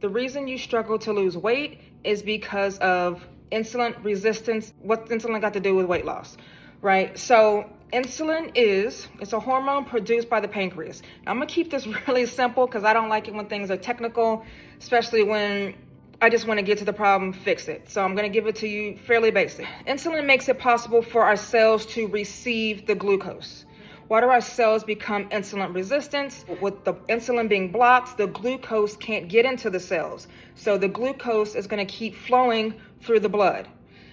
The reason you struggle to lose weight is because of insulin resistance. What's insulin got to do with weight loss, right? So insulin it's a hormone produced by the pancreas. Now, I'm gonna keep this really simple because I don't like it when things are technical, especially when I just want to get to the problem, fix it. So I'm going to give it to you fairly basic. Insulin makes it possible for our cells to receive the glucose. Why do our cells become insulin resistant? With the insulin being blocked, the glucose can't get into the cells. So the glucose is going to keep flowing through the blood.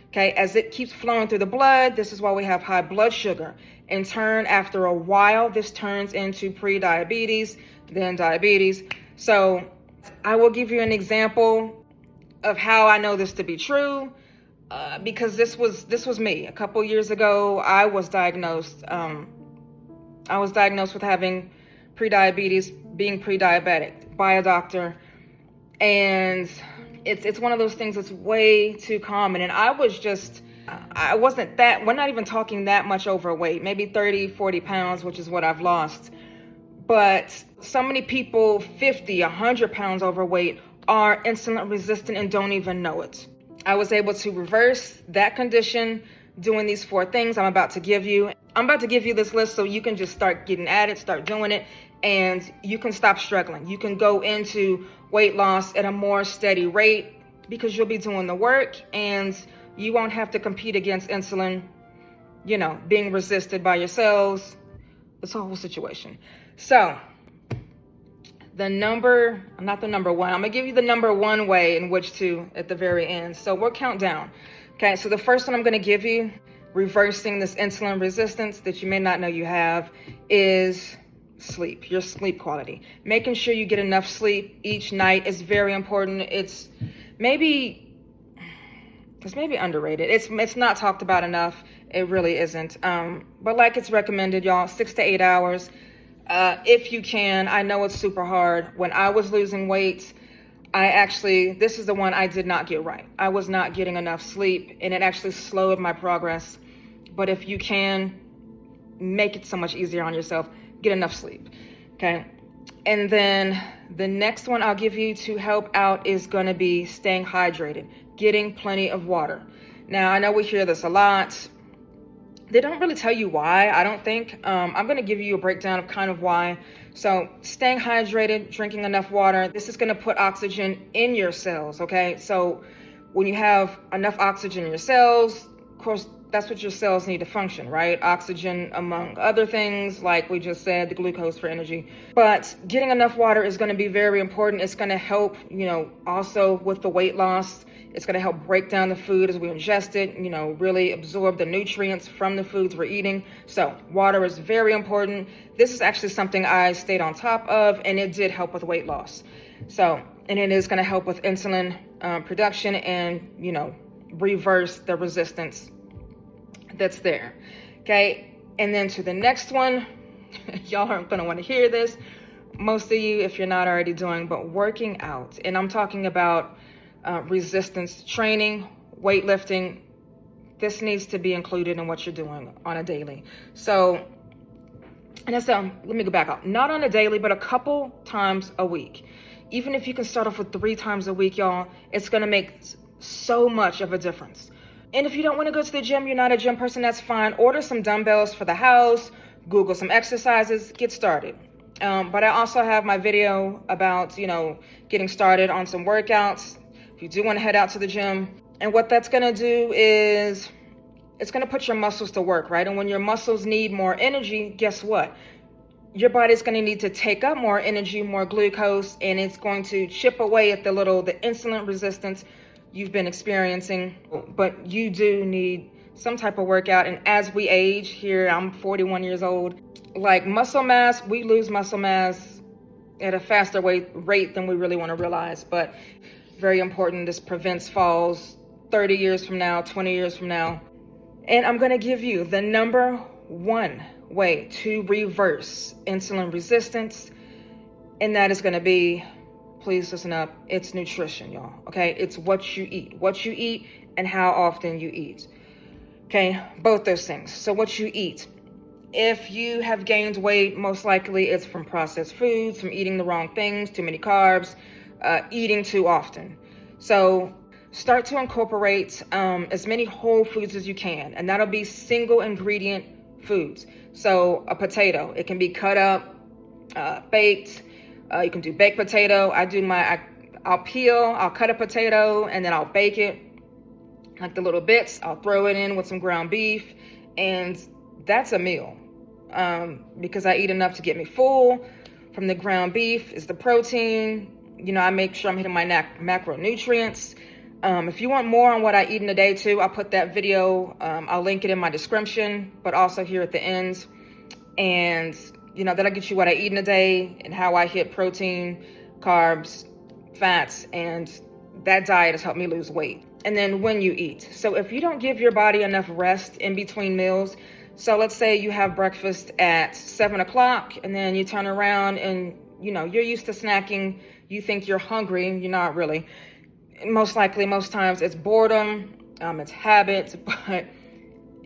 Okay, as it keeps flowing through the blood, this is why we have high blood sugar. In turn, after a while, this turns into pre-diabetes, then diabetes. So I will give you an example of how I know this to be true, because this was me. A couple years ago, I was diagnosed with having pre-diabetes, being pre-diabetic by a doctor, and it's one of those things that's way too common. And we're not even talking that much overweight, maybe 30, 40 pounds, which is what I've lost. But so many people, 50, 100 pounds overweight, are insulin resistant and don't even know it. I was able to reverse that condition doing these 4 things I'm about to give you. I'm about to give you this list so you can just start getting at it, start doing it, and you can stop struggling. You can go into weight loss at a more steady rate because you'll be doing the work and you won't have to compete against insulin, being resisted by your cells. It's a whole situation. So not the number one. I'm gonna give you the number one way in which to at the very end. So we'll count down. Okay, so the first one I'm gonna give you, reversing this insulin resistance that you may not know you have, is sleep, your sleep quality. Making sure you get enough sleep each night is very important. It's maybe underrated. It's not talked about enough. It really isn't. But like it's recommended, y'all, 6 to 8 hours. If you can. I know it's super hard. When I was losing weight, this is the one I did not get right. I was not getting enough sleep, and it actually slowed my progress. But if you can, make it so much easier on yourself. Get enough sleep, okay? And then the next one I'll give you to help out is gonna be staying hydrated, getting plenty of water. Now, I know we hear this a lot. They don't really tell you why, I don't think. I'm gonna give you a breakdown of kind of why. So staying hydrated, drinking enough water, this is gonna put oxygen in your cells, okay? So when you have enough oxygen in your cells, of course, that's what your cells need to function, right? Oxygen, among other things, like we just said, the glucose for energy. But getting enough water is gonna be very important. It's gonna help, also with the weight loss. It's going to help break down the food as we ingest it, really absorb the nutrients from the foods we're eating. So water is very important. This is actually something I stayed on top of, and it did help with weight loss. So, and it is going to help with insulin production and, reverse the resistance that's there. Okay. And then to the next one, y'all aren't going to want to hear this. Most of you, if you're not already doing, but working out. And I'm talking about resistance training, weightlifting. This needs to be included in what you're doing on a daily. So, let me go back up. Not on a daily, but a couple times a week. Even if you can start off with 3 times a week, y'all, it's gonna make so much of a difference. And if you don't wanna go to the gym, you're not a gym person, that's fine. Order some dumbbells for the house, Google some exercises, get started. But I also have my video about, getting started on some workouts. If you do want to head out to the gym, and what that's going to do is it's going to put your muscles to work, right? And when your muscles need more energy, guess what? Your body's going to need to take up more energy, more glucose, and it's going to chip away at the insulin resistance you've been experiencing. But you do need some type of workout. And as we age, here I'm 41 years old, like muscle mass, we lose muscle mass at a faster rate than we really want to realize. But very important, this prevents falls 30 years from now, 20 years from now. And I'm going to give you the number one way to reverse insulin resistance. And that is going to be, please listen up, it's nutrition, y'all. Okay, it's what you eat and how often you eat. Okay, both those things. So what you eat. If you have gained weight, most likely it's from processed foods, from eating the wrong things, too many carbs, eating too often. So start to incorporate as many whole foods as you can, and that'll be single ingredient foods. So a potato, it can be cut up, baked. You can do baked potato. I'll peel, I'll cut a potato, and then I'll bake it, like the little bits. I'll throw it in with some ground beef, and that's a meal. Because I eat enough to get me full. From the ground beef is the protein. I make sure I'm hitting my macronutrients. If you want more on what I eat in a day too, I'll put that video, I'll link it in my description, but also here at the end. And, that'll get you what I eat in a day and how I hit protein, carbs, fats, and that diet has helped me lose weight. And then when you eat. So if you don't give your body enough rest in between meals, so let's say you have breakfast at 7 o'clock and then you turn around and, you're used to snacking. You think you're hungry. You're not really. Most likely, most times it's boredom, it's habit. And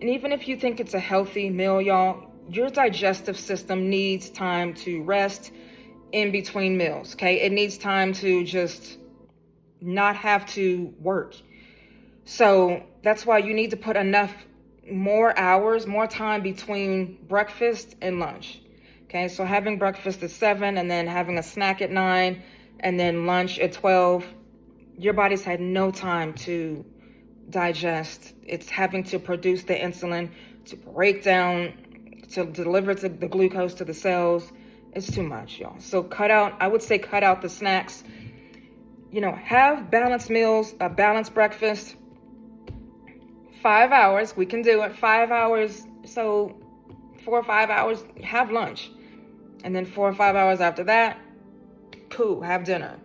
even if you think it's a healthy meal, y'all, your digestive system needs time to rest in between meals, okay? It needs time to just not have to work. So that's why you need to put more hours, more time between breakfast and lunch. Okay, so having breakfast at 7 and then having a snack at 9 and then lunch at 12, your body's had no time to digest. It's having to produce the insulin, to break down, to deliver the glucose to the cells. It's too much, y'all. So I would say cut out the snacks. Have balanced meals, a balanced breakfast. 5 hours, we can do it. 5 hours, so 4 or 5 hours, have lunch. And then 4 or 5 hours after that, cool, have dinner.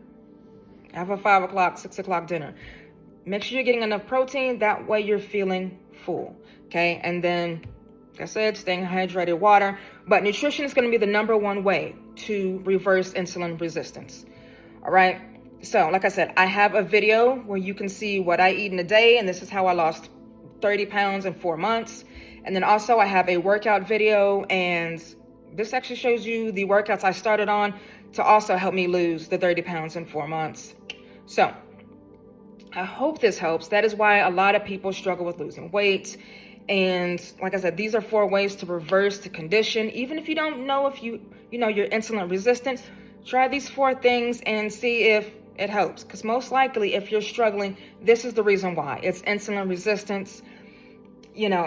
Have a 5 o'clock, 6 o'clock dinner. Make sure you're getting enough protein. That way you're feeling full, okay? And then, like I said, staying hydrated, water. But nutrition is going to be the number one way to reverse insulin resistance, all right? So, like I said, I have a video where you can see what I eat in a day, and this is how I lost 30 pounds in 4 months. And then also I have a workout video, and this actually shows you the workouts I started on to also help me lose the 30 pounds in 4 months. So I hope this helps. That is why a lot of people struggle with losing weight. And like I said, these are 4 ways to reverse the condition. Even if you don't know if you're insulin resistant, try these 4 things and see if it helps. Because most likely if you're struggling, this is the reason why. It's insulin resistance.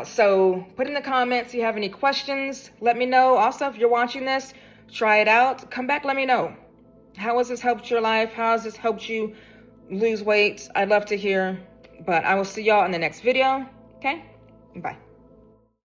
So put in the comments if you have any questions. Let me know. Also, if you're watching this, try it out. Come back, let me know. How has this helped your life? How has this helped you lose weight? I'd love to hear. But I will see y'all in the next video. Okay? Bye.